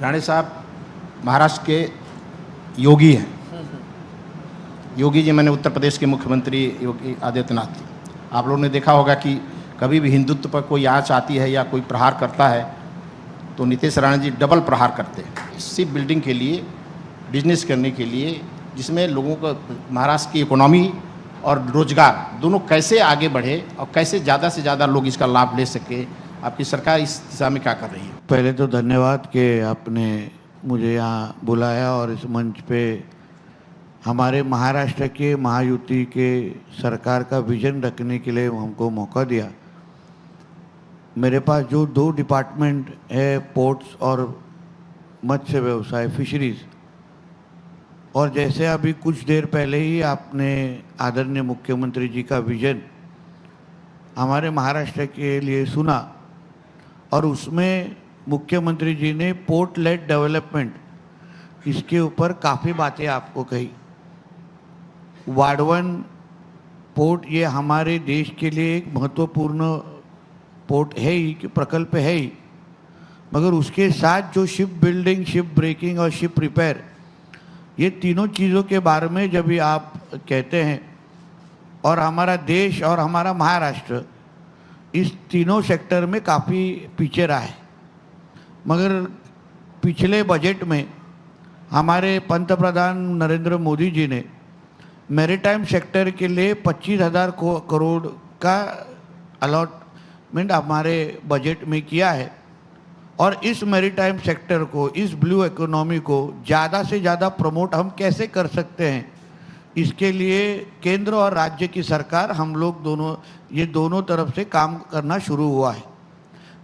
राणे साहब महाराष्ट्र के योगी हैं। योगी जी मैंने उत्तर प्रदेश के मुख्यमंत्री योगी आदित्यनाथ जी। आप लोगों ने देखा होगा कि कभी भी हिंदुत्व पर कोई आँच आती है या कोई प्रहार करता है तो नीतीश राणे जी डबल प्रहार करते हैं। शिप बिल्डिंग के लिए, बिजनेस करने के लिए, जिसमें लोगों को महाराष्ट्र की इकोनॉमी और रोजगार दोनों कैसे आगे बढ़े और कैसे ज़्यादा से ज़्यादा लोग इसका लाभ ले सके, आपकी सरकार इस दिशा में क्या कर रही है? पहले तो धन्यवाद कि आपने मुझे यहाँ बुलाया और इस मंच पे हमारे महाराष्ट्र के महायुति के सरकार का विजन रखने के लिए हमको मौका दिया। मेरे पास जो दो डिपार्टमेंट है, पोर्ट्स और मत्स्य व्यवसाय, फिशरीज, और जैसे अभी कुछ देर पहले ही आपने आदरणीय मुख्यमंत्री जी का विजन हमारे महाराष्ट्र के लिए सुना और उसमें मुख्यमंत्री जी ने पोर्ट लेड डेवलपमेंट, इसके ऊपर काफ़ी बातें आपको कही। वाडवन पोर्ट ये हमारे देश के लिए एक महत्वपूर्ण पोर्ट है ही, कि प्रकल्प है ही, मगर उसके साथ जो शिप बिल्डिंग, शिप ब्रेकिंग और शिप रिपेयर, ये तीनों चीज़ों के बारे में जब भी आप कहते हैं, और हमारा देश और हमारा महाराष्ट्र इस तीनों सेक्टर में काफ़ी पीछे रहा है। मगर पिछले बजट में हमारे पंतप्रधान नरेंद्र मोदी जी ने मैरीटाइम सेक्टर के लिए 25,000 करोड़ का अलॉटमेंट हमारे बजट में किया है। और इस मैरीटाइम सेक्टर को, इस ब्लू इकोनॉमी को ज़्यादा से ज़्यादा प्रमोट हम कैसे कर सकते हैं, इसके लिए केंद्र और राज्य की सरकार, हम लोग दोनों तरफ से काम करना शुरू हुआ है।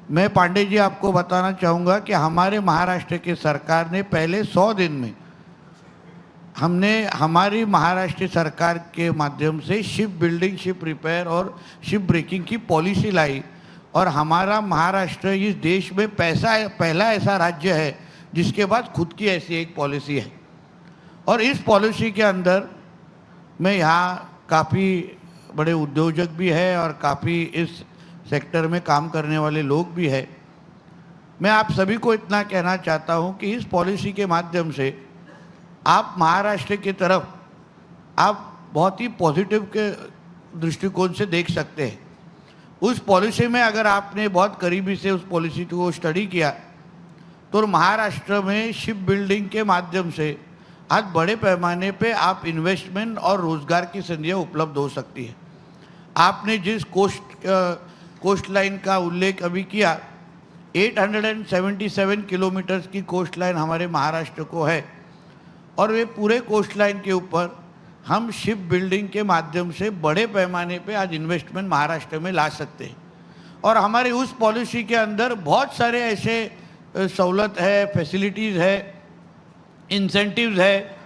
मैं पांडे जी आपको बताना चाहूँगा कि हमारे महाराष्ट्र की सरकार ने पहले 100 दिन में हमने हमारी महाराष्ट्र सरकार के माध्यम से शिप बिल्डिंग, शिप रिपेयर और शिप ब्रेकिंग की पॉलिसी लाई। और हमारा महाराष्ट्र इस देश में पहला ऐसा राज्य है जिसके पास खुद की ऐसी एक पॉलिसी है। और इस पॉलिसी के अंदर में यहाँ काफ़ी बड़े उद्योजक भी है और काफ़ी इस सेक्टर में काम करने वाले लोग भी है। मैं आप सभी को इतना कहना चाहता हूँ कि इस पॉलिसी के माध्यम से आप महाराष्ट्र की तरफ आप बहुत ही पॉजिटिव के दृष्टिकोण से देख सकते हैं। उस पॉलिसी में अगर आपने बहुत करीबी से उस पॉलिसी को स्टडी किया तो महाराष्ट्र में शिप बिल्डिंग के माध्यम से आज बड़े पैमाने पे आप इन्वेस्टमेंट और रोज़गार की संधियाँ उपलब्ध हो सकती है। आपने जिस कोस्ट लाइन का उल्लेख अभी किया, 877 किलोमीटर्स की कोस्ट लाइन हमारे महाराष्ट्र को है और वे पूरे कोस्ट लाइन के ऊपर हम शिप बिल्डिंग के माध्यम से बड़े पैमाने पे आज इन्वेस्टमेंट महाराष्ट्र में ला सकते हैं। और हमारी उस पॉलिसी के अंदर बहुत सारे ऐसे सहूलत है, फैसिलिटीज़ है, इंसेंटिव्स है।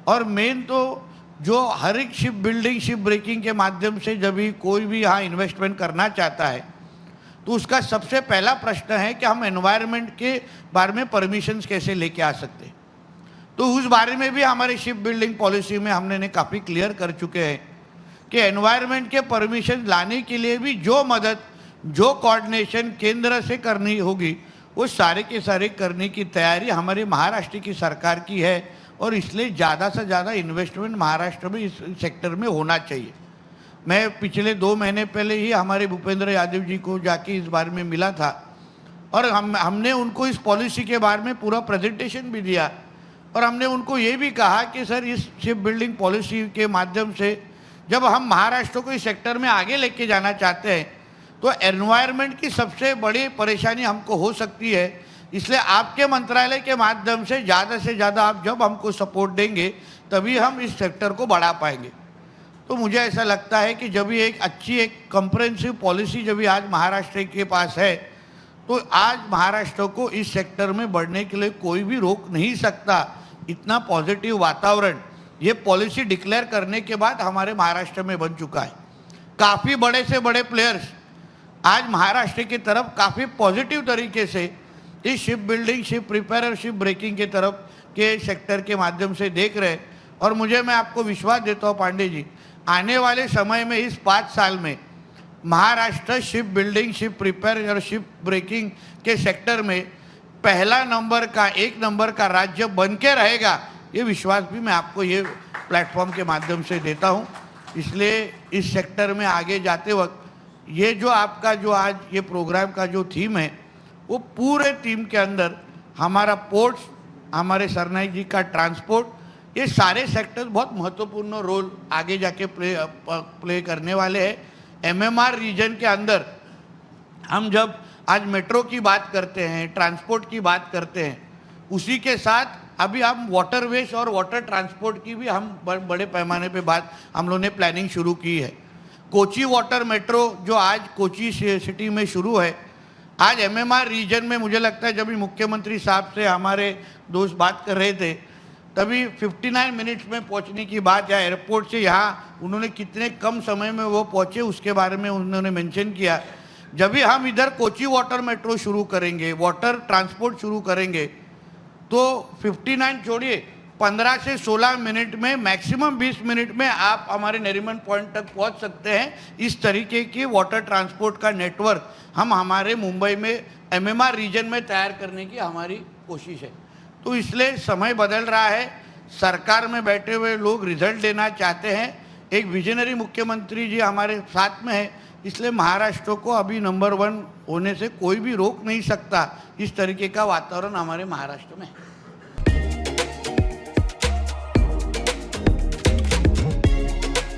और मेन तो जो हर एक शिप बिल्डिंग, शिप ब्रेकिंग के माध्यम से जब भी कोई भी यहाँ इन्वेस्टमेंट करना चाहता है तो उसका सबसे पहला प्रश्न है कि हम एनवायरनमेंट के बारे में परमिशंस कैसे लेके आ सकते हैं। तो उस बारे में भी हमारे शिप बिल्डिंग पॉलिसी में हमने काफ़ी क्लियर कर चुके हैं कि एनवायरनमेंट के परमिशन लाने के लिए भी जो मदद, जो कोऑर्डिनेशन केंद्र से करनी होगी, वो सारे के सारे करने की तैयारी हमारे महाराष्ट्र की सरकार की है। और इसलिए ज़्यादा से ज़्यादा इन्वेस्टमेंट महाराष्ट्र में इस सेक्टर में होना चाहिए। मैं पिछले 2 महीने पहले ही हमारे भूपेंद्र यादव जी को जाके इस बारे में मिला था और हमने उनको इस पॉलिसी के बारे में पूरा प्रेजेंटेशन भी दिया। और हमने उनको ये भी कहा कि सर, इस शिप बिल्डिंग पॉलिसी के माध्यम से जब हम महाराष्ट्र को इस सेक्टर में आगे लेके जाना चाहते हैं तो एनवायरनमेंट की सबसे बड़ी परेशानी हमको हो सकती है। इसलिए आपके मंत्रालय के माध्यम से ज़्यादा आप जब हमको सपोर्ट देंगे तभी हम इस सेक्टर को बढ़ा पाएंगे। तो मुझे ऐसा लगता है कि जब भी एक अच्छी, एक कंप्रेहेंसिव पॉलिसी जब भी आज महाराष्ट्र के पास है तो आज महाराष्ट्र को इस सेक्टर में बढ़ने के लिए कोई भी रोक नहीं सकता। इतना पॉजिटिव वातावरण ये पॉलिसी डिक्लेयर करने के बाद हमारे महाराष्ट्र में बन चुका है। काफ़ी बड़े से बड़े प्लेयर्स आज महाराष्ट्र की तरफ काफ़ी पॉजिटिव तरीके से इस शिप बिल्डिंग, शिप रिपेयर और शिप ब्रेकिंग के तरफ के सेक्टर के माध्यम से देख रहे हैं। और मैं आपको विश्वास देता हूँ पांडे जी, आने वाले समय में इस 5 साल में Maharashtra ship building, ship repair और शिप ब्रेकिंग के सेक्टर में पहला नंबर का, एक नंबर का राज्य बन के रहेगा, ये विश्वास भी मैं आपको ये प्लेटफॉर्म के माध्यम से देता हूँ। इसलिए इस सेक्टर में आगे जाते वक्त ये जो आपका जो आज ये प्रोग्राम का जो थीम है, वो पूरे टीम के अंदर हमारा पोर्ट्स, हमारे सरनाईक जी का ट्रांसपोर्ट, ये सारे सेक्टर बहुत महत्वपूर्ण रोल आगे जाके प्ले करने वाले हैं। एमएमआर रीजन के अंदर हम जब आज मेट्रो की बात करते हैं, ट्रांसपोर्ट की बात करते हैं, उसी के साथ अभी हम वाटरवेज और वाटर ट्रांसपोर्ट की भी हम बड़े पैमाने पे बात हम लोगों ने प्लानिंग शुरू की है। कोची वाटर मेट्रो जो आज कोची सिटी में शुरू है, आज एमएमआर रीजन में मुझे लगता है जब भी मुख्यमंत्री साहब से हमारे दोस्त बात कर रहे थे, तभी 59 मिनट्स में पहुंचने की बात, या एयरपोर्ट से यहाँ उन्होंने कितने कम समय में वो पहुंचे उसके बारे में उन्होंने मेंशन किया। जब भी हम इधर कोची वाटर मेट्रो शुरू करेंगे, वाटर ट्रांसपोर्ट शुरू करेंगे, तो 59 छोड़िए 15 से 16 मिनट में, मैक्सिमम 20 मिनट में आप हमारे नरीमन पॉइंट तक पहुंच सकते हैं। इस तरीके की वाटर ट्रांसपोर्ट का नेटवर्क हम हमारे मुंबई में एमएमआर रीजन में तैयार करने की हमारी कोशिश है। तो इसलिए समय बदल रहा है, सरकार में बैठे हुए लोग रिजल्ट लेना चाहते हैं, एक विजनरी मुख्यमंत्री जी हमारे साथ में है, इसलिए महाराष्ट्र को अभी नंबर 1 होने से कोई भी रोक नहीं सकता। इस तरीके का वातावरण हमारे महाराष्ट्र में है।